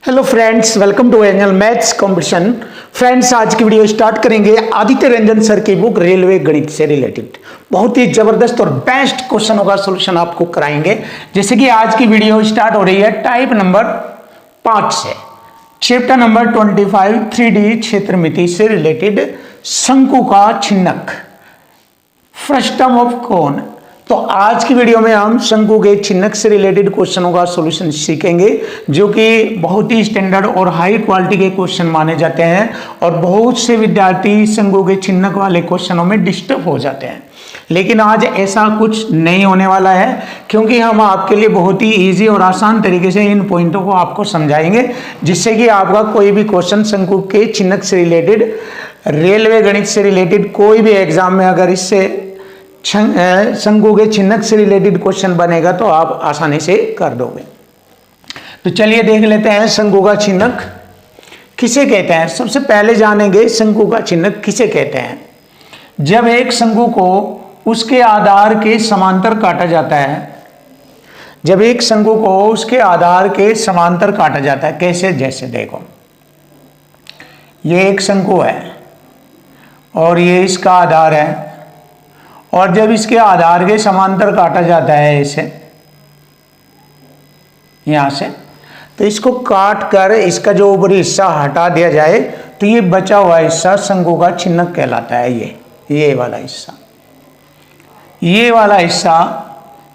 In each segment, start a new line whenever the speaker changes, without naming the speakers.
Hello friends, welcome to annual maths competition. Friends, आज की video start करेंगे Aditya Ranjan sir की बुक रेलवे गणित से रिलेटेड। बहुत ही जबरदस्त और बेस्ट क्वेश्चनों का सॉल्यूशन आपको कराएंगे। जैसे कि आज की वीडियो स्टार्ट हो रही है टाइप नंबर 5 से, चैप्टर नंबर 25 3D क्षेत्रमिति से रिलेटेड शंकु का छिन्नक, फ्रस्टम ऑफ कोन। तो आज की वीडियो में हम शंकु के छिन्नक से रिलेटेड क्वेश्चनों का सॉल्यूशन सीखेंगे, जो कि बहुत ही स्टैंडर्ड और हाई क्वालिटी के क्वेश्चन माने जाते हैं और बहुत से विद्यार्थी शंकु के छिन्नक वाले क्वेश्चनों में डिस्टर्ब हो जाते हैं। लेकिन आज ऐसा कुछ नहीं होने वाला है, क्योंकि हम आपके लिए बहुत ही इजी और आसान तरीके से इन पॉइंटों को आपको समझाएंगे, जिससे कि आपका कोई भी क्वेश्चन शंकु के छिन्नक से रिलेटेड, रेलवे गणित से रिलेटेड कोई भी एग्जाम में अगर इससे शंकु के छिन्नक से रिलेटेड क्वेश्चन बनेगा तो आप आसानी से कर दोगे। तो चलिए देख लेते हैं शंकु का छिन्नक किसे कहते हैं। सबसे पहले जानेंगे शंकु का छिन्नक किसे कहते हैं। जब एक शंकु को उसके आधार के समांतर काटा जाता है, जब एक शंकु को उसके आधार के समांतर काटा जाता है, कैसे? जैसे देखो, ये एक शंकु है और ये इसका आधार है, और जब इसके आधार के समांतर काटा जाता है इसे यहां से, तो इसको काट कर इसका जो ऊपरी हिस्सा हटा दिया जाए तो ये बचा हुआ हिस्सा शंकु का छिन्नक कहलाता है। ये वाला हिस्सा, ये वाला हिस्सा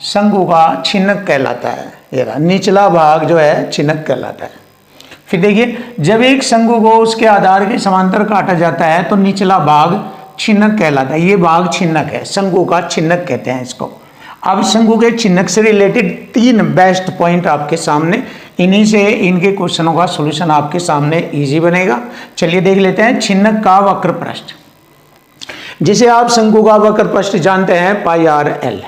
शंकु का छिन्नक कहलाता है। ये रहा निचला भाग जो है छिन्नक कहलाता है। फिर देखिए, जब एक शंकु को उसके आधार के समांतर काटा जाता है तो निचला भाग छिन्नक कहलाता है। ये भाग छिन्नक है, शंकु का छिन्नक कहते हैं इसको। अब शंकु के छिन्नक से रिलेटेड 3 बेस्ट पॉइंट आपके सामने, इन्हीं से इनके क्वेश्चनों का सॉल्यूशन आपके सामने इजी बनेगा। चलिए देख लेते हैं। छिन्नक का वक्र पृष्ठ, जिसे आप शंकु का वक्र पृष्ठ जानते हैं पाई आर एल।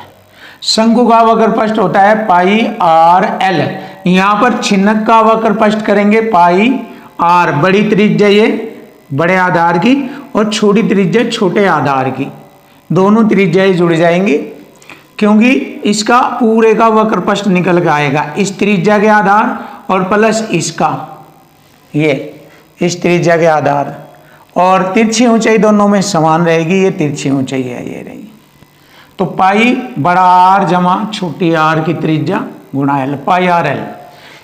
शंकु का वक्र पृष्ठ होता है पाई आर एल। यहां पर छिन्नक का वक्र पृष्ठ करेंगे पाई आर, बड़ी त्रिज्या ये बड़े आधार की और छोटी त्रिज्या छोटे आधार की, दोनों त्रिज्याएं जुड़ जाएंगी, क्योंकि इसका पूरे का वक्र पृष्ठ निकल के आएगा इस त्रिज्या के आधार और प्लस इसका, ये इस त्रिज्या के आधार, और तिरछी ऊंचाई दोनों में समान रहेगी। ये तिरछी ऊंचाई है, ये रही। तो पाई बड़ा आर जमा छोटी आर की त्रिज्या गुणा एल, पाई आर एल।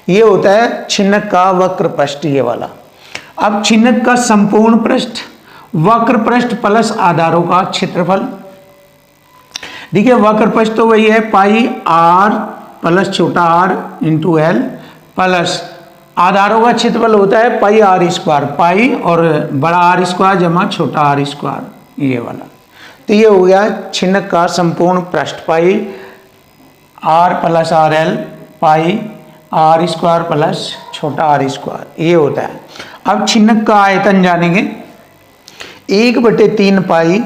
ये होता है छिन्नक का वक्र पृष्ठ, ये वाला। अब छिन्नक का संपूर्ण पृष्ठ, वक्र पृष्ठ प्लस आधारों का क्षेत्रफल। देखिए, वक्र पृष्ठ तो वही है पाई आर प्लस छोटा आर इंटू एल, प्लस आधारों का क्षेत्रफल होता है पाई आर स्क्वायर, पाई और बड़ा आर स्क्वायर जमा छोटा आर स्क्वायर, ये वाला। तो ये हो गया छिन्नक का संपूर्ण पृष्ठ, pi R plus R L, pi R square plus छोटा आर स्क्वायर, ये होता है। अब छिन्नक का आयतन जानेंगे। 1/3 pi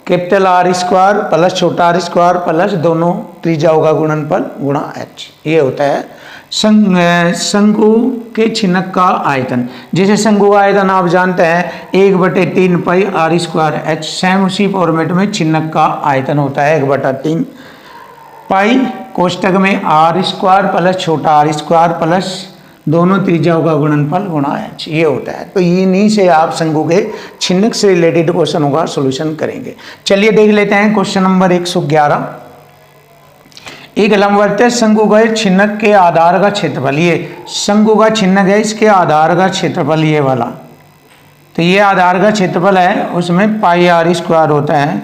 capital R square plus छोटा आर स्क्वायर प्लस दोनों त्रिज्याओं का गुणनफल गुणा एच, ये होता है शंकु के छिन्नक का आयतन। जैसे शंकु का आयतन आप जानते हैं 1/3 पाई आर स्क्वायर एच, सेम उसी फॉर्मेट में छिन्नक का आयतन होता है 1/3 पाई कोष्टक में आर स्क्वायर प्लस छोटा आर स्क्वायर प्लस दोनों त्रिज्याओं का गुणनफल गुणा एच, ये होता है। तो इन्हीं से आप शंकु के छिन्नक से रिलेटेड क्वेश्चनों का सॉल्यूशन करेंगे। चलिए देख लेते हैं क्वेश्चन नंबर 111। एक लंबवत शंकु के छिन्नक के आधार का क्षेत्रफल, ये शंकु का छिन्नक है, इसके आधार का क्षेत्रफल ये वाला। तो ये आधार का क्षेत्रफल है, उसमें पाई आर स्क्वायर होता है,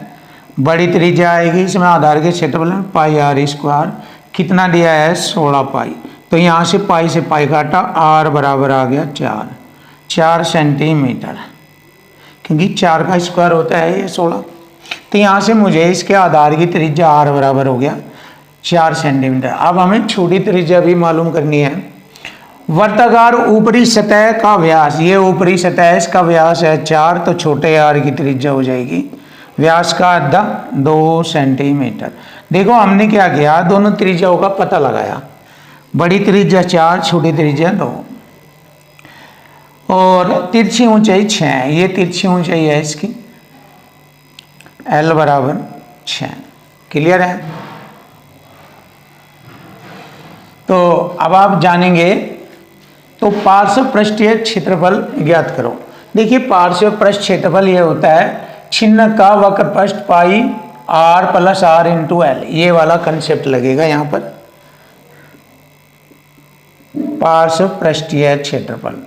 बड़ी त्रिज्या आएगी, इसमें आधार के क्षेत्रफल में पाई आर स्क्वायर, कितना दिया है 16 पाई। तो यहाँ से पाई काटा, आर बराबर आ गया 4 सेंटीमीटर, क्योंकि 4 का स्क्वायर होता है ये 16। तो यहाँ से मुझे इसके आधार की त्रिज्या आर बराबर हो गया 4 सेंटीमीटर। अब हमें छोटी त्रिज्या भी मालूम करनी है। वर्ताकार ऊपरी सतह का व्यास, ये ऊपरी सतह है, इसका व्यास है 4, तो छोटे आर की त्रिज्या हो जाएगी व्यास का आधा 2 सेंटीमीटर। देखो, हमने क्या किया, दोनों त्रिज्याओं का पता लगाया। बड़ी त्रिज्या 4, छोटी त्रिज्या 2, और तिरछी ऊंचाई 6, ये तिरछी ऊंचाई है इसकी, एल बराबर 6। क्लियर है? तो अब आप जानेंगे तो पार्श्व पृष्ठीय क्षेत्रफल ज्ञात करो। देखिए पार्श्व पृष्ठ क्षेत्रफल ये होता है छिन्नक का वक्र पृष्ठ pi R plus R into L, ये वाला कंसेप्ट लगेगा यहाँ पर। पार्श्व पृष्ठीय क्षेत्रफल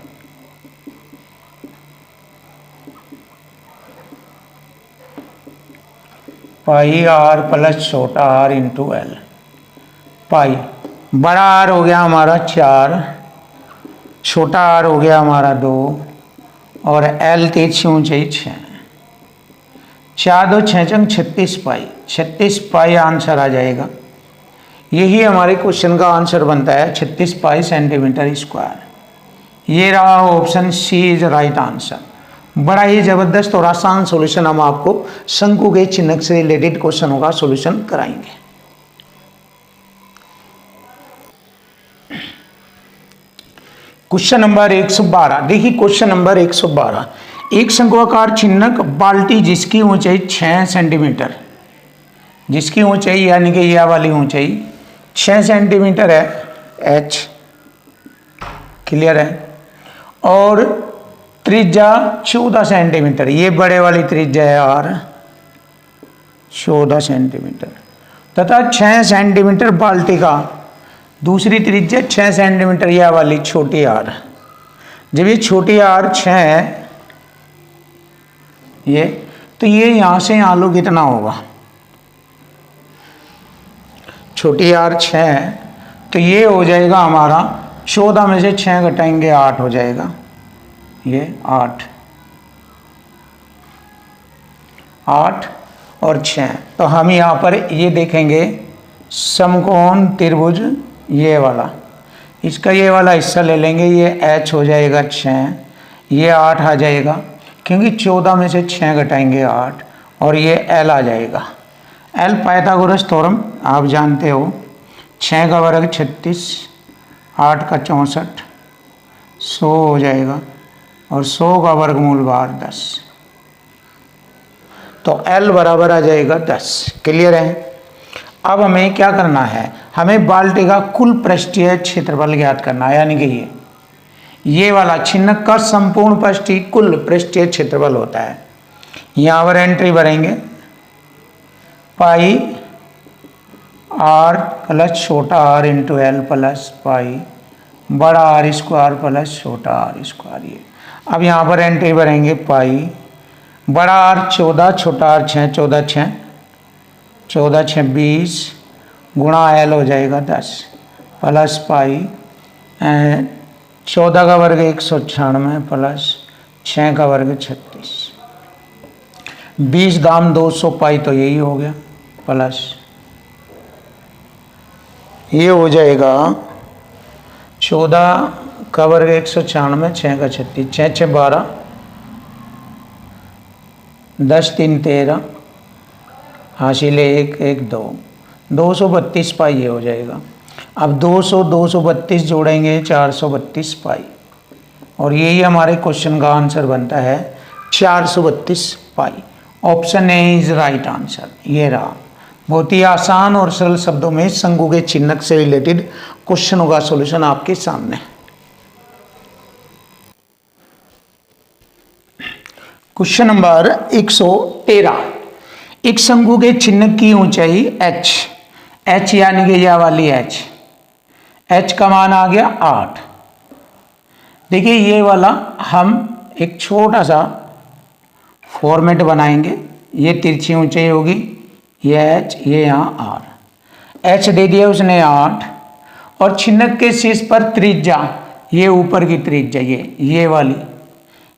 पाई आर प्लस छोटा आर इंटू एल। पाई बड़ा आर हो गया हमारा 4, छोटा आर हो गया हमारा 2 और एल तिरछी ऊंचाई 6। 4 2 6 36 पाई, 36 पाई आंसर आ जाएगा। यही हमारे क्वेश्चन का आंसर बनता है 36 पाई सेंटीमीटर स्क्वायर। ये रहा option C is right answer. बड़ा ही जबरदस्त और आसान सॉल्यूशन हम आपको शंकु के चिन्ह से रिलेटेड क्वेश्चनों का सॉल्यूशन कराएंगे। Question number 112। देखिए क्वेश्चन नंबर 112, एक शंक्वाकार चिन्हक बाल्टी जिसकी ऊंचाई 6 सेंटीमीटर, जिसकी ऊंचाई यानी कि यह वाली ऊंचाई 6 सेंटीमीटर है, एच क्लियर है, और त्रिज्या 14 सेंटीमीटर, ये बड़े वाली त्रिज्या है आर 14 सेंटीमीटर, तथा 6 सेंटीमीटर बाल्टी का दूसरी त्रिज्या 6 सेंटीमीटर यह वाली छोटी आर। जब ये छोटी आर 6 है ये, तो ये यहां से यहाँ लो कितना होगा, छोटी आर 6 है तो ये हो जाएगा हमारा 14 में से 6 घटाएंगे 8 हो जाएगा, ये 8 और 6। तो हम यहाँ पर ये देखेंगे समकोण त्रिभुज ये वाला, इसका ये वाला हिस्सा ले लेंगे, ये h हो जाएगा 6, ये 8 आ जाएगा क्योंकि 14 में से 6 घटाएंगे 8, और ये l आ जाएगा। l पाइथागोरस थ्योरम आप जानते हो, 6 का वर्ग 36, 8 का 64, 100 हो जाएगा, और 100 का वर्गमूल बार 10, तो l बराबर आ जाएगा 10। क्लियर है। अब हमें क्या करना है, हमें बाल्टी का कुल पृष्ठीय क्षेत्रफल ज्ञात करना है, यानी कि ये वाला छिन्नक का संपूर्ण पृष्ठीय कुल पृष्ठीय क्षेत्रफल होता है। यहाँ पर एंट्री भरेंगे पाई आर प्लस छोटा R into L plus pi बड़ा आर स्क्वायर प्लस छोटा आर स्क्वायर। ये अब यहाँ पर एंट्री भरेंगे पाई बड़ा आर 14, छोटा आर 6, 14 6 14 6 20 गुणा एल हो जाएगा 10 प्लस पाई 14 का वर्ग 196 प्लस 6 का वर्ग 36, 20 दाम 200 पाई, तो यही हो गया, प्लस ये हो जाएगा 14 का वर्ग 196, 6 का 36, 6 6 12, 10 3 13, हासिल 1 1 2, 232 पाई ये हो जाएगा। अब 200 232 जोड़ेंगे 432 पाई, और यही हमारे क्वेश्चन का आंसर बनता है 432 pi. Option A is right answer. ये रहा बहुत ही आसान और सरल शब्दों में शंकु के चिन्हक से रिलेटेड क्वेश्चनों का सॉल्यूशन आपके सामने। क्वेश्चन नंबर 113, एक शंकु के चिन्हक की ऊंचाई h यानी कि यह वाली h का मान आ गया 8। देखिए ये वाला हम एक छोटा सा फॉर्मेट बनाएंगे, ये तिरछी ऊंचाई होगी, ये h, ये यहाँ r, h दे दिया उसने 8, और चिन्हक के शीर्ष पर त्रिज्या, ये ऊपर की त्रिज्या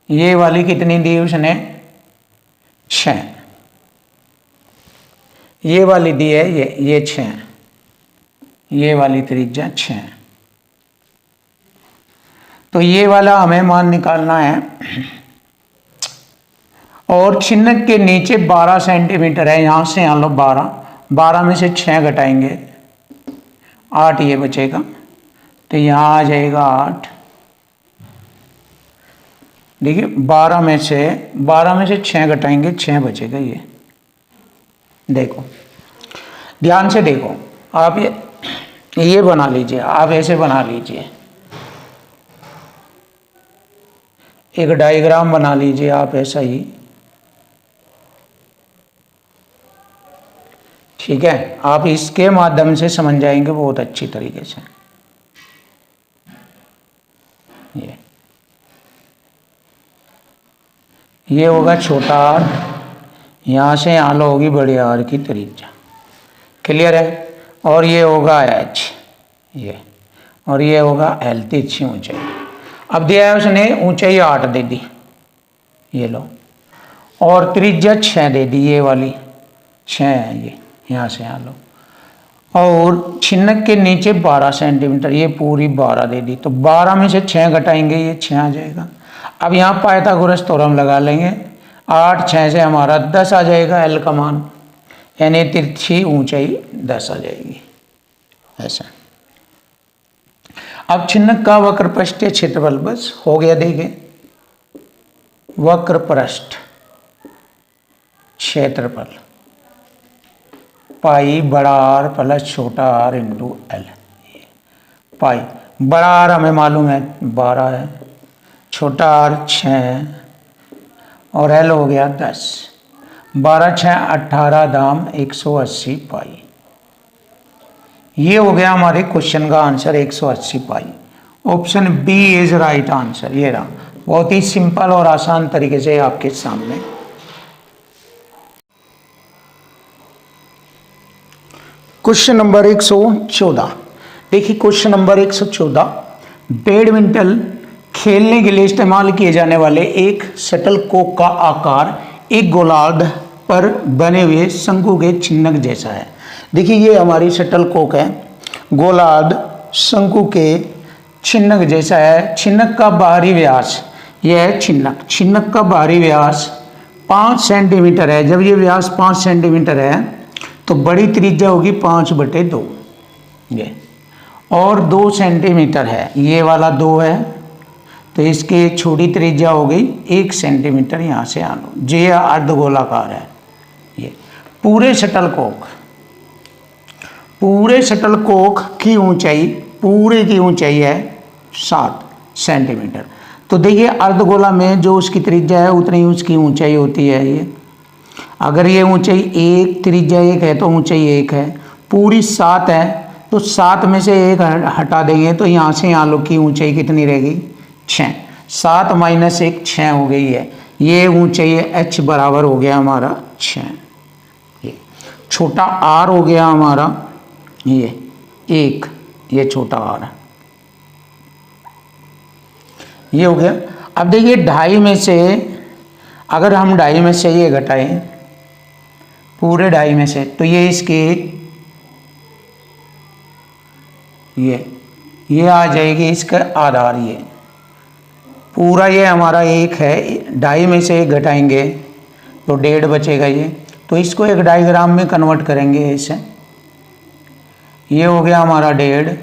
ये वाली कितनी दी उसने 6, ये वाली दी है ये 6, ये वाली त्रिज्या 6। तो ये वाला हमें मान निकालना है, और चिन्हक के नीचे 12 सेंटीमीटर है, यहाँ से यहाँ लो 12 में से 6 घटाएंगे 8 ये बचेगा, तो यहाँ आ जाएगा 8। देखिए 12 में से 6 घटाएंगे 6 बचेगा, ये देखो ध्यान से देखो, आप ये बना लीजिए, आप ऐसे बना लीजिए, एक डायग्राम बना लीजिए आप ऐसा ही, ठीक है। आप इसके माध्यम से समझ जाएंगे बहुत अच्छी तरीके से। ये होगा छोटा आर, यहाँ से यहाँ लो होगी बड़ी आर की त्रिज्या, क्लियर है। और ये होगा एच, ये, और ये होगा एल, तिरछी ऊंचाई। अब दिया है उसने ऊंचाई 8 दे दी, ये लो, और त्रिज्या 6 दे दी, ये वाली 6 है, ये यहाँ से यहाँ लो, और छिन्नक के नीचे 12 सेंटीमीटर, ये पूरी 12 दे दी। तो 12 में से 6 घटाएंगे, ये 6 आ जाएगा। अब यहाँ पाइथागोरस थ्योरम लगा लेंगे, 8 6 से हमारा 10 आ जाएगा एल का मान, यानी तिरछी ऊंचाई 10 आ जाएगी, ऐसा। अब छिन्नक का वक्र पृष्ठीय क्षेत्रफल बस हो गया। देखिए वक्र पृष्ठ क्षेत्रफल पाई बड़ा आर प्लस छोटा आर इंटू एल। पाई बड़ा आर हमें मालूम है 12 है, छोटा आर 6 है, और एल हो गया 10। 12 6 18 दाम 180 पाई। ये हो गया हमारे क्वेश्चन का आंसर 180 पाई। Option B is right answer. ये रहा, बहुत ही सिंपल और आसान तरीके से आपके सामने। Question number 114। देखिए क्वेश्चन नंबर 114, बैडमिंटन खेलने के लिए इस्तेमाल किए जाने वाले एक शटल कॉक का आकार एक गोलार्ध पर बने हुए शंकु के छिन्नक जैसा है। देखिए ये हमारी शटल कॉक है, गोलार्ध शंकु के छिन्नक जैसा है। छिन्नक का बाहरी व्यास, यह है छिन्नक, छिन्नक का बाहरी व्यास 5 सेंटीमीटर है। जब ये व्यास 5 सेंटीमीटर है तो बड़ी त्रिज्या होगी 5/2, ये, और 2 सेंटीमीटर है, ये वाला 2 है, तो इसकी छोटी त्रिज्या हो गई 1 सेंटीमीटर। यहाँ से आनो, ये अर्धगोलाकार है। ये पूरे शटल कॉक की ऊंचाई, पूरे की ऊंचाई है 7 सेंटीमीटर। तो देखिए अर्धगोला में जो उसकी त्रिज्या है उतनी उसकी ऊंचाई होती है। ये अगर ये ऊंचाई 1, त्रिज्या 1 है तो ऊंचाई 1 है, पूरी 7 है, तो 7 में से 1 हटा देंगे तो यहाँ से यहाँ लोग की ऊंचाई कितनी रहेगी 6। 7 - 1 6 हो गई है। ये ऊंचाई h बराबर हो गया हमारा 6। ये छोटा r हो गया हमारा ये 1, ये छोटा r ये हो गया। अब देखिए 2.5 में से, अगर हम 2.5 में से ये घटाएं, पूरे 2.5 में से, तो ये इसके ये आ जाएगी इसका आधार। ये पूरा ये हमारा 1 है, 2.5 में से 1 घटाएंगे तो 1.5 बचेगा। ये तो इसको एक डायग्राम में कन्वर्ट करेंगे ऐसे। ये हो गया हमारा 1.5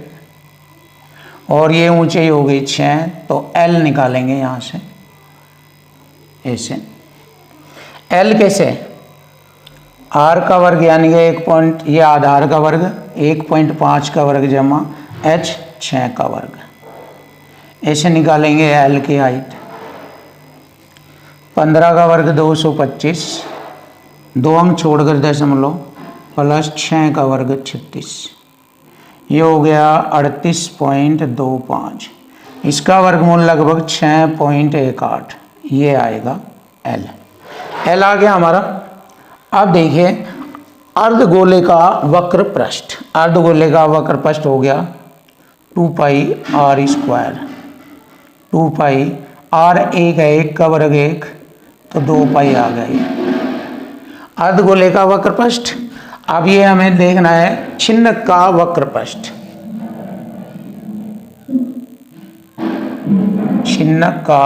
और ये ऊंचाई हो गई 6, तो L निकालेंगे यहाँ से ऐसे। L कैसे, R का वर्ग यानी कि 1 पॉइंट, ये आधार का वर्ग 1.5 का वर्ग जमा H 6 का वर्ग, ऐसे निकालेंगे L की हाइट। 15 का वर्ग 225, 2 अंक छोड़कर दशमलव, प्लस 6 का वर्ग 36, ये हो गया 38.25। इसका वर्गमूल लगभग 6.18, ये आएगा L। L आ गया हमारा। अब देखिए अर्धगोले का वक्र पृष्ठ, अर्धगोले का वक्र पृष्ठ हो गया 2πr²। 2πr 1 है, 1 का वर्ग 1, तो 2π आ गई अर्धगोले का वक्र पृष्ठ। अब ये हमें देखना है छिन्नक का वक्र पृष्ठ। छिन्नक का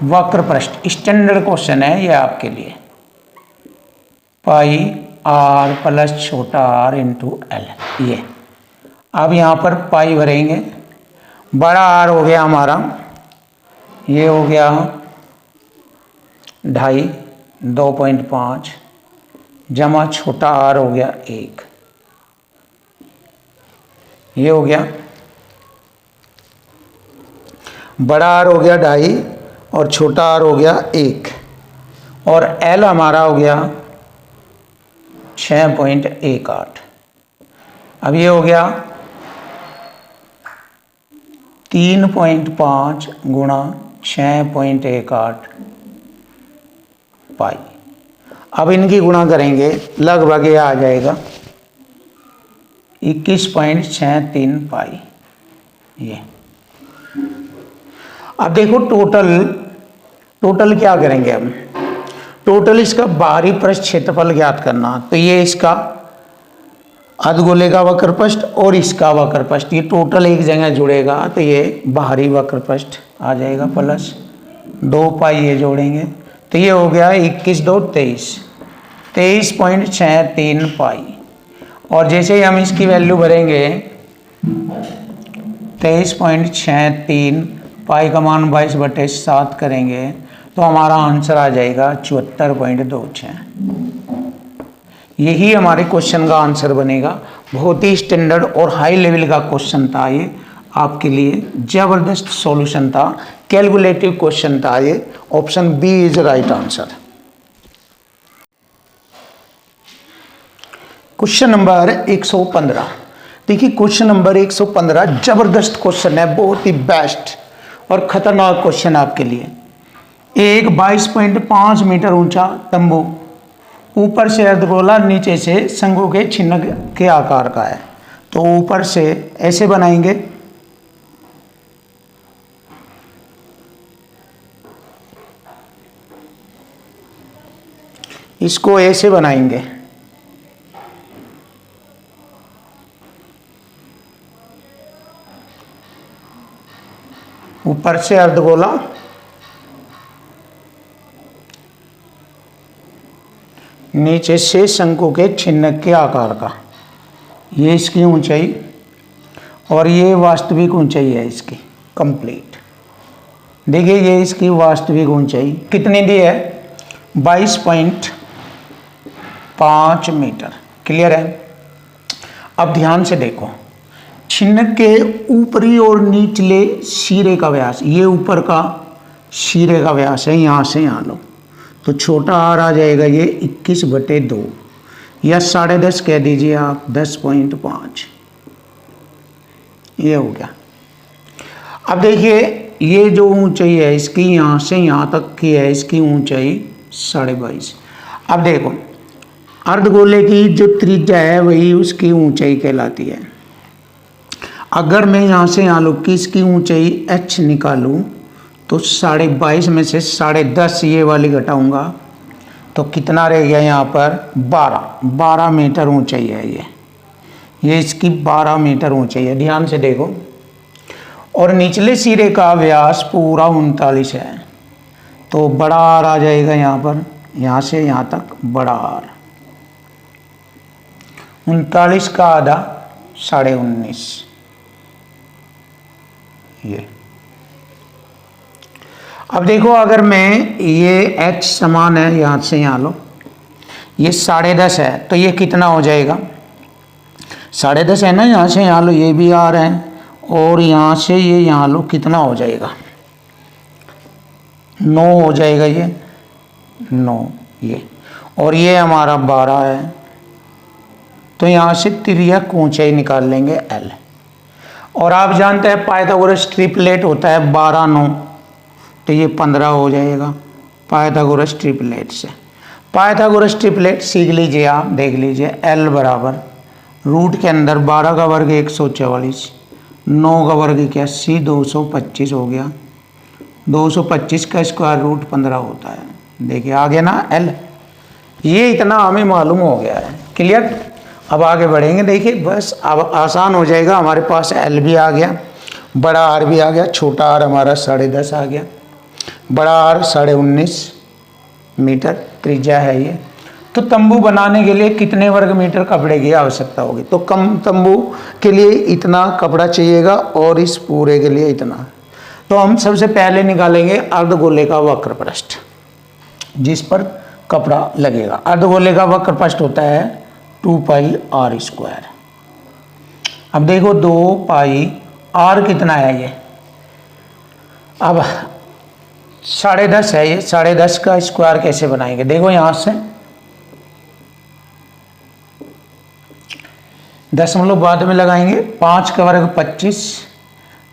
वक्र पृष्ठ स्टैंडर्ड क्वेश्चन है ये आपके लिए। πr प्लस छोटा r इंटू एल। ये अब यहाँ पर पाई भरेंगे, बड़ा r हो गया हमारा, ये हो गया 2.5, 2.5 जमा छोटा r हो गया 1, ये हो गया। बड़ा आर हो गया 2.5 और छोटा आर हो गया 1 और एल हमारा हो गया 6.18। अब ये हो गया 3.5 गुणा 6.18 पाई। अब इनकी गुणा करेंगे, लगभग ये आ जाएगा 21.63 पाई। ये अब देखो टोटल क्या करेंगे हम, टोटल इसका बाहरी पृष्ठ क्षेत्रफल ज्ञात करना। तो ये इसका अर्धगोले का वक्र पृष्ठ और इसका वक्र पृष्ठ, ये टोटल एक जगह जुड़ेगा तो ये बाहरी वक्र पृष्ठ आ जाएगा प्लस 2 पाई ये जोड़ेंगे तो ये हो गया 23.63 पाई। और जैसे ही हम इसकी वैल्यू भरेंगे 23.63 पाई का मान 22/7 करेंगे तो हमारा आंसर आ जाएगा 74.26। यही हमारे क्वेश्चन का आंसर बनेगा। बहुत ही स्टैंडर्ड और हाई लेवल का क्वेश्चन था ये, आपके लिए जबरदस्त सॉल्यूशन था, कैलकुलेटिव क्वेश्चन था ये। Option B is right answer. Question number 115। देखिए क्वेश्चन नंबर 115 जबरदस्त क्वेश्चन है, बहुत ही बेस्ट और खतरनाक क्वेश्चन आपके लिए। एक 22.5 मीटर ऊंचा तंबू ऊपर से अर्धगोला, नीचे से शंकु के चिन्ह के आकार का है। तो ऊपर से ऐसे बनाएंगे, इसको ऐसे बनाएंगे, ऊपर से अर्धगोला, नीचे से शंकु के चिन्ह के आकार का। ये इसकी ऊंचाई और ये वास्तविक ऊंचाई है इसकी कंप्लीट। देखिए ये इसकी वास्तविक ऊंचाई कितनी दी है, 22.5 मीटर। क्लियर है। अब ध्यान से देखो, चिन्ह के ऊपरी और निचले सिरे का व्यास, ये ऊपर का सिरे का व्यास है, यहाँ से यहाँ लो तो छोटा आर आ जाएगा ये 21/2 या 10.5 कह दीजिए आप, 10.5 ये हो गया। अब देखिए ये जो ऊंचाई है इसकी यहाँ से यहाँ तक की है, इसकी ऊंचाई 22.5। अब देखो अर्धगोले की जो त्रिज्या है वही उसकी ऊंचाई कहलाती है। अगर मैं यहाँ से यहाँ लो कि इसकी ऊंचाई h निकालूं तो 22.5 में से 10.5 ये वाली घटाऊंगा तो कितना रह गया यहाँ पर 12 मीटर ऊंचाई है ये इसकी 12 मीटर ऊंचाई है। ध्यान से देखो, और निचले सिरे का व्यास पूरा 39 है तो बड़ा आर आ जाएगा यहाँ पर, यहाँ से यहाँ तक बड़ा आर, 39 का आधा 19.5 ये। अब देखो अगर मैं ये h समान है, यहाँ से यहाँ लो, ये 10.5 है तो ये कितना हो जाएगा, 10.5 है ना, यहाँ से यहाँ लो ये भी आ रहा है और यहाँ से ये यहाँ लो कितना हो जाएगा 9 हो जाएगा ये 9 ये, और ये हमारा 12 है तो यहाँ से तिर्यक ऊंचाई निकाल लेंगे L। और आप जानते हैं पाइथागोरस ट्रिपलेट होता है 12 9 तो ये 15 हो जाएगा पाइथागोरस ट्रिपलेट से। पाइथागोरस ट्रिपलेट सीख लीजिए आप, देख लीजिए। L बराबर रूट के अंदर 12 का वर्ग 144, 9 का वर्ग 81, 225 हो गया, 225 का स्क्वायर रूट 15 होता है। देखिए आ गया ना L, ये इतना हमें मालूम हो गया है। क्लियर। अब आगे बढ़ेंगे, देखिए बस अब आसान हो जाएगा। हमारे पास L भी आ गया, बड़ा R भी आ गया, छोटा R हमारा 10.5 आ गया, बड़ा R 19.5 मीटर त्रिज्या है ये। तो तंबू बनाने के लिए कितने वर्ग मीटर कपड़े की आवश्यकता होगी, तो कम तंबू के लिए इतना कपड़ा चाहिएगा और इस पूरे के लिए इतना। तो हम सबसे पहले निकालेंगे अर्धगोले का वक्र पृष्ठ जिस पर कपड़ा लगेगा। अर्धगोले का वक्र पृष्ठ होता है 2 पाई r स्क्वायर। अब देखो 2 पाई r कितना है, ये अब 10.5 है ये, 10.5 का स्क्वायर कैसे बनाएंगे? देखो यहाँ से 0.5 बाद में लगाएंगे। 5 का वर्ग 25,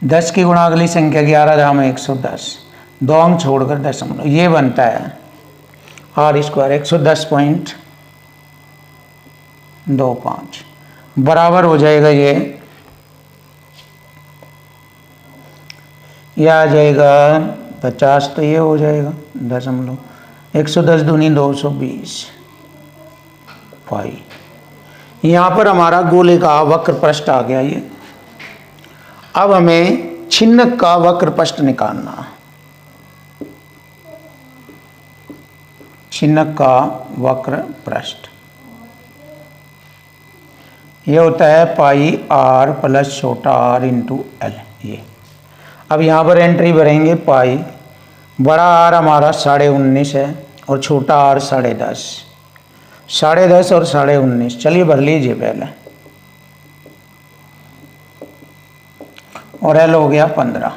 10 की गुणा अगली संख्या 11 धाम 110, 2 अंक छोड़कर दशमलव, ये बनता है आर स्क्वायर 110.25 बराबर हो जाएगा ये आ जाएगा 50, तो ये हो जाएगा दशमलव 110 दूनी 220 पाई। यहाँ पर हमारा गोले का वक्र पृष्ठ आ गया ये। अब हमें छिन्नक का वक्र पृष्ठ निकालना। छिन्नक का वक्र पृष्ठ ये होता है पाई आर प्लस छोटा आर इंटू एल। ये अब यहाँ पर एंट्री भरेंगे पाई, बड़ा आर हमारा 19.5 है और छोटा आर 10.5, 10.5 और 19.5, चलिए भर लीजिए पहले, और एल हो गया 15,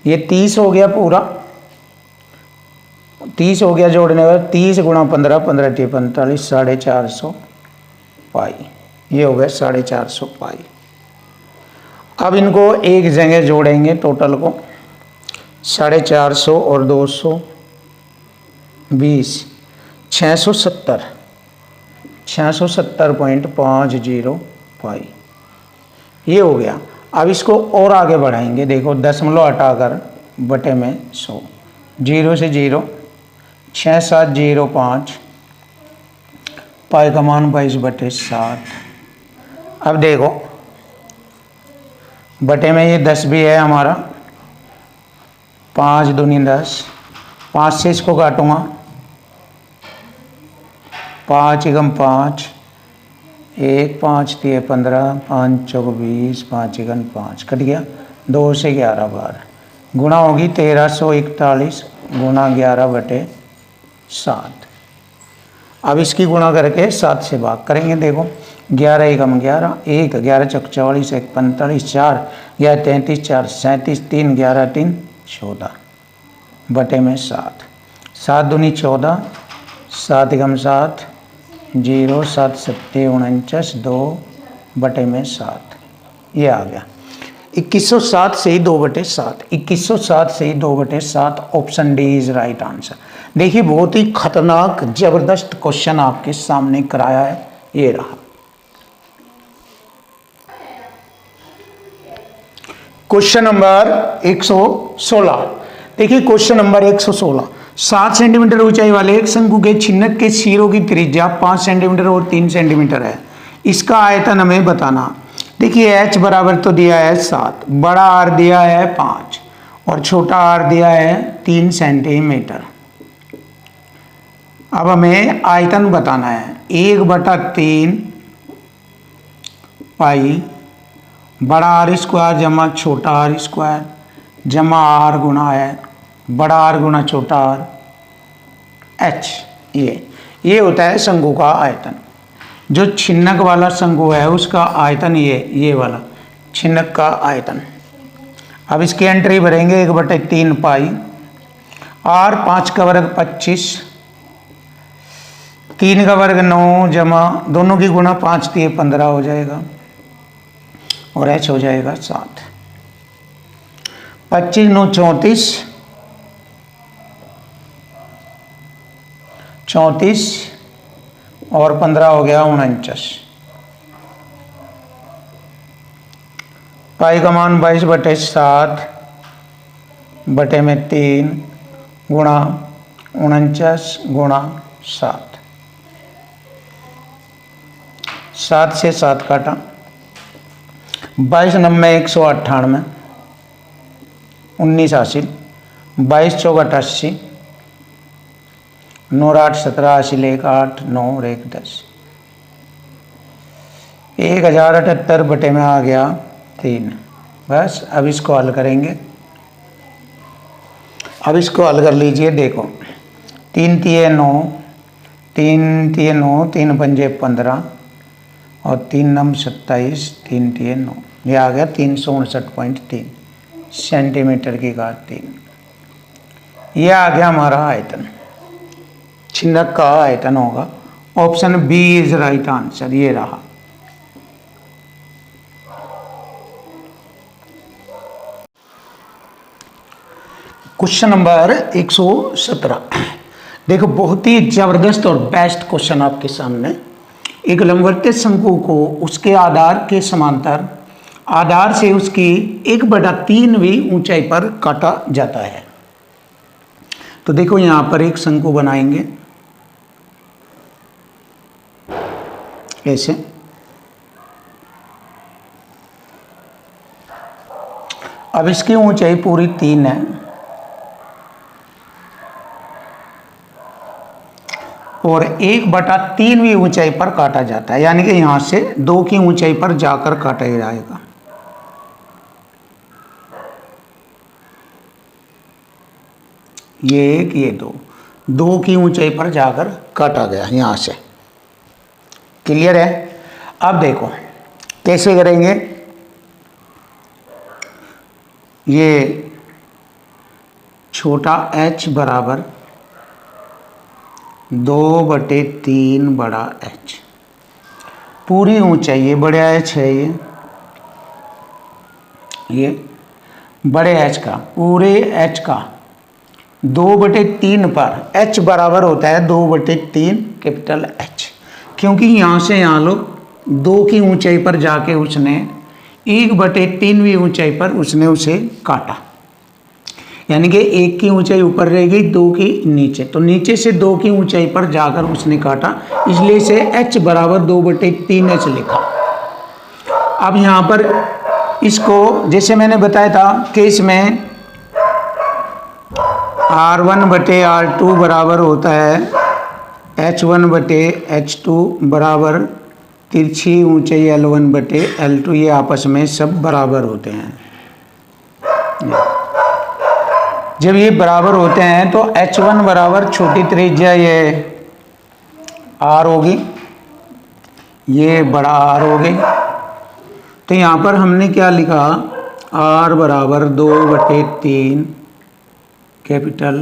ये 30 हो गया पूरा, 30 हो गया जोड़ने पर 30 गुणा 15, 15 × 45, 450 पाई, ये हो गया 450 पाई। अब इनको एक जगह जोड़ेंगे टोटल को, 450 और 220 670.50 पाई, ये हो गया। अब इसको और आगे बढ़ाएंगे, देखो दशमलव हटाकर बटे में 100, 0 से 0, 6705 पाई का मान 22/7। अब देखो बटे में ये 10 भी है हमारा, 5 दूनी 10, 5 से इसको काटूंगा, 5 × 5 1, 5 × 15, 5 × 20, 5 × 5 कट गया, 2 से 11 बार गुणा होगी 1341 गुणा 11/7। अब इसकी गुणा करके 7 से भाग करेंगे। देखो 11 × 11, 1 11 × 44, 1 45, 4 11 33, 4 37, 3 11 3 14 बटे में 7, 7 दूनी 14, 7 × 7 0, 7 7 49, 2 बटे में 7, ये आ गया 2107 से ही 2/7, 2107 से ही 2/7, option D is right answer. देखिए बहुत ही खतरनाक जबरदस्त क्वेश्चन आपके सामने कराया है, ये रहा। क्वेश्चन नंबर 116, देखिए क्वेश्चन नंबर 116, 7 सेंटीमीटर ऊंचाई वाले एक शंकु के छिन्नक के सिरों की त्रिज्या 5 सेंटीमीटर और 3 सेंटीमीटर है, इसका आयतन हमें बताना। देखिए h बराबर तो दिया है 7, बड़ा आर दिया है 5 और छोटा आर दिया है 3 सेंटीमीटर। अब हमें आयतन बताना है, 1/3 पाई बड़ा आर स्क्वायर जमा छोटा आर स्क्वायर जमा आर गुणा है बड़ा आर गुणा छोटा आर एच। ये होता है शंकु का आयतन। जो छिन्नक वाला शंकु है उसका आयतन ये वाला छिन्नक का आयतन। अब इसकी एंट्री भरेंगे 1/3 पाई आर, 5 का वर्ग 25, 3 का वर्ग 9 जमा दोनों की गुणा 5 × 15 हो जाएगा और एच हो जाएगा 7, 25 × 9 34 और 15 हो गया 49, पाई का मान 22/7 बटे में 3 गुणा 49 गुणा 7, 7 से 7 काटा, 22 9 198, 19 हासिल, 22 × 4 = 88, 9 × 8 = 17 हासिल, 1 8 9 और 1 10, 1078 बटे में आ गया 3। बस अब इसको हल करेंगे। अब इसको हल कर लीजिए। देखो 3 × 9, 3 × 9, 3 × 5 = 15 और 3 × 9 = 27, 3 × 9 ये आ गया 359.3। सेंटीमीटर की घात 3। ये आ गया हमारा आयतन, छिन्नक का आयतन होगा। Option B is right answer, ये रहा। Question number 117। देखो बहुत ही जबरदस्त और बेस्ट क्वेश्चन आपके सामने। एक लंबवत शंकु को उसके आधार के समांतर आधार से उसकी 1/3वीं ऊंचाई पर काटा जाता है। तो देखो यहां पर एक शंकु बनाएंगे ऐसे। अब इसकी ऊंचाई पूरी 3 है और 1/3वीं ऊंचाई पर काटा जाता है, यानी कि यहां से 2 की ऊंचाई पर जाकर काटा जाएगा। ये 1 ये 2 की ऊंचाई पर जाकर काटा गया यहां से। क्लियर है? अब देखो कैसे करेंगे। ये छोटा h बराबर 2/3 बड़ा h, पूरी ऊंचाई ये बड़ा h है, ये बड़े h का, पूरे h का 2/3 पर h बराबर होता है 2/3 कैपिटल H, क्योंकि यहाँ से यहाँ लोग 2 की ऊंचाई पर जाके उसने 1/3वीं ऊंचाई पर उसने उसे काटा, यानी कि 1 की ऊंचाई ऊपर रह गई, 2 की नीचे, तो नीचे से 2 की ऊंचाई पर जाकर उसने काटा, इसलिए इसे h बराबर 2/3h लिखा। अब यहाँ पर इसको जैसे मैंने बताया था कि इसमें R1/R2 बराबर होता है H1/H2 बराबर तिरछी ऊंचाई L1/L2, ये आपस में सब बराबर होते हैं। जब ये बराबर होते हैं तो H1 बराबर छोटी त्रिज्या ये R होगी, ये बड़ा R हो गई। तो यहाँ पर हमने क्या लिखा, R बराबर 2/3 कैपिटल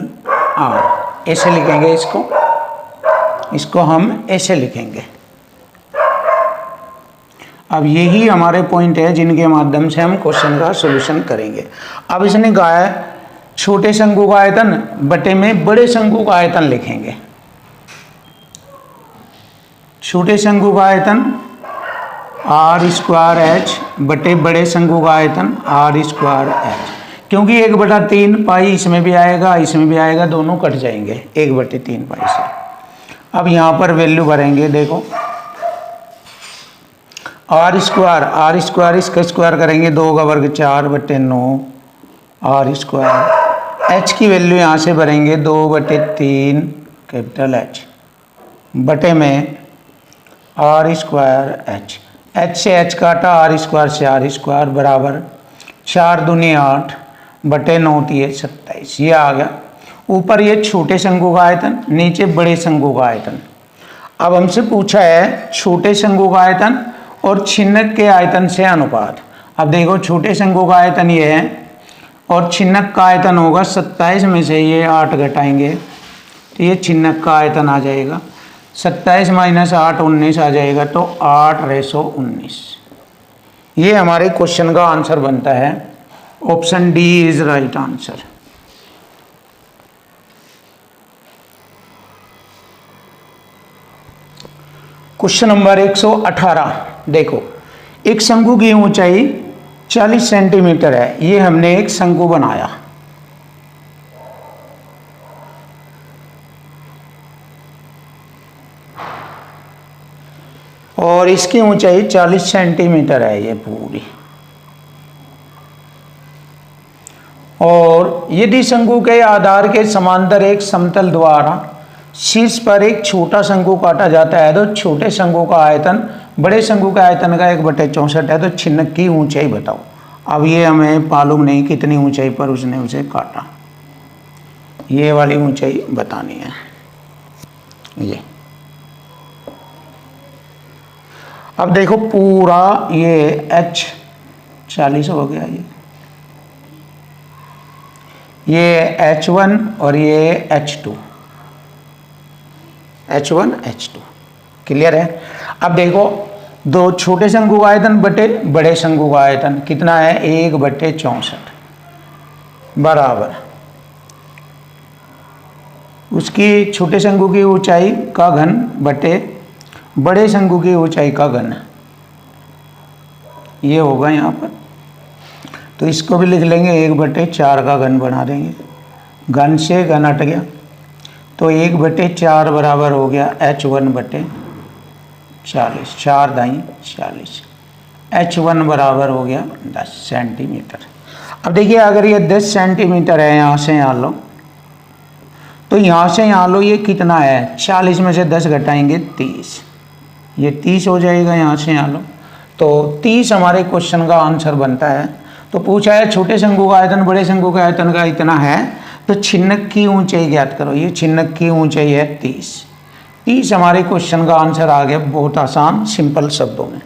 R, ऐसे लिखेंगे इसको हम ऐसे लिखेंगे। अब यही हमारे पॉइंट है जिनके माध्यम से हम क्वेश्चन का सॉल्यूशन करेंगे। अब इसने कहा है छोटे शंकु का आयतन बटे में बड़े शंकु का आयतन लिखेंगे। छोटे शंकु का आयतन R² H बटे बड़े शंकु का आयतन R² H, क्योंकि 1/3 पाई इसमें भी आएगा इसमें भी आएगा, दोनों कट जाएंगे 1/3 पाई से। अब यहाँ पर वैल्यू भरेंगे, देखो R² इसका स्क्वायर करेंगे 2 का वर्ग 4/9 R²। H की वैल्यू यहाँ से भरेंगे 2/3 कैपिटल H बटे में R² H, H से H काटा, R² से R² बराबर 4 दूनी 8 बटे 9 3 27, ये आ गया। ऊपर ये छोटे शंकु का आयतन, नीचे बड़े शंकु का आयतन। अब हमसे पूछा है छोटे शंकु का आयतन और छिन्नक के आयतन से अनुपात। अब देखो छोटे शंकु का आयतन ये है और छिन्नक का आयतन होगा 27 में से ये 8 घटाएंगे तो ये छिन्नक का आयतन आ जाएगा 27 - 8 19 आ जाएगा, तो 8/19। ये हमारे क्वेश्चन का आंसर बनता है। Option D is right answer. Question number 118। देखो एक शंकु की ऊंचाई 40 सेंटीमीटर है, ये हमने एक शंकु बनाया। और इसकी ऊंचाई 40 सेंटीमीटर है ये पूरी। और यदि शंकु के आधार के समांतर एक समतल द्वारा शीर्ष पर एक छोटा शंकु काटा जाता है, तो छोटे शंकु का आयतन बड़े शंकु के आयतन का 1/64 है, तो छिन्नक की ऊंचाई बताओ। अब ये हमें मालूम नहीं कितनी ऊंचाई पर उसने उसे काटा, ये वाली ऊंचाई बतानी है। ये अब देखो पूरा ये H 40 हो गया, ये ये H1 और ये H2, H1 H2, क्लियर है। अब देखो दो छोटे शंकु का आयतन बटे बड़े शंकु का आयतन कितना है, 1/64 बराबर उसकी छोटे शंकु की ऊंचाई का घन बटे बड़े शंकु की ऊंचाई का घन, ये होगा यहाँ पर। तो इसको भी लिख लेंगे 1/4 का घन बना देंगे, घन से घन हट गया तो 1/4 बराबर हो गया H1/40, 4 दाई 40, H1 बराबर हो गया 10 सेंटीमीटर। अब देखिए अगर ये 10 सेंटीमीटर है, यहाँ से यहाँ लो तो यहाँ से यहाँ लो, ये कितना है, 40 में से 10 घटाएंगे 30, ये 30 हो जाएगा। यहाँ से यहाँ लो तो 30 हमारे क्वेश्चन का आंसर बनता है। तो पूछा है छोटे शंकु का आयतन बड़े शंकु का आयतन का इतना है, तो छिन्नक की ऊंचाई ज्ञात करो। ये छिन्नक की ऊंचाई है 30 हमारे क्वेश्चन का आंसर आ गया, बहुत आसान सिंपल शब्दों में।